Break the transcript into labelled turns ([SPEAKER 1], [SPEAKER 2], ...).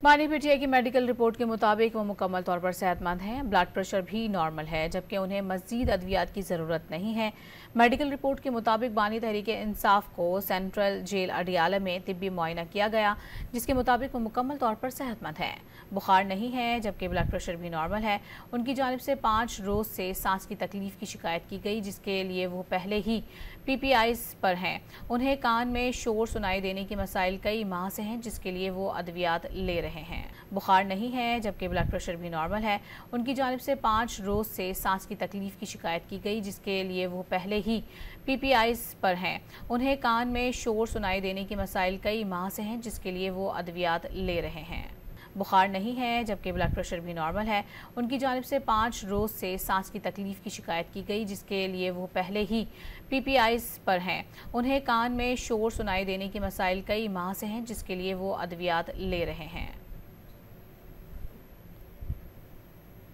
[SPEAKER 1] मानी पीटीआई की medical report के मुताबिक वो मुकम्मल तौर पर सेहतमंद हैं। ब्लड प्रेशर भी नॉर्मल है, जबकि उन्हें मज़ीद अद्वियात की ज़रूरत नहीं है। मेडिकल रिपोर्ट के मुताबिक बानी तहरीक इंसाफ को सेंट्रल जेल अडियाला में तिब्बी मुआयना किया गया, जिसके मुताबिक वो मुकम्मल तौर पर सेहतमंद हैं। बुखार नहीं है, जबकि ब्लड प्रेशर भी नॉर्मल है। उनकी जानिब से 5 रोज़ से सांस की तकलीफ की शिकायत की गई, जिसके लिए वो पहले ही PPIs पर हैं। उन्हें कान में शोर सुनाई देने के मसाइल कई माह से हैं, जिसके लिए वो अद्वियात ले रहे हैं। बुखार नहीं है, जबकि ब्लड प्रेशर भी नॉर्मल है। उनकी जानिब से 5 रोज़ से सांस की तकलीफ की शिकायत की गई, जिसके लिए वो पहले ही PPIs पर हैं। उन्हें कान में शोर सुनाई देने के मसाइल कई माह से हैं, जिसके लिए वो अद्वियात ले रहे हैं। बुखार नहीं है, जबकि ब्लड प्रेशर भी नॉर्मल है। उनकी जानिब से 5 रोज़ से सांस की तकलीफ की शिकायत की गई, जिसके लिए वो पहले ही PPIs पर हैं। उन्हें कान में शोर सुनाई देने के मसाइल कई माह से हैं, जिसके लिए वो अद्वियात ले रहे हैं।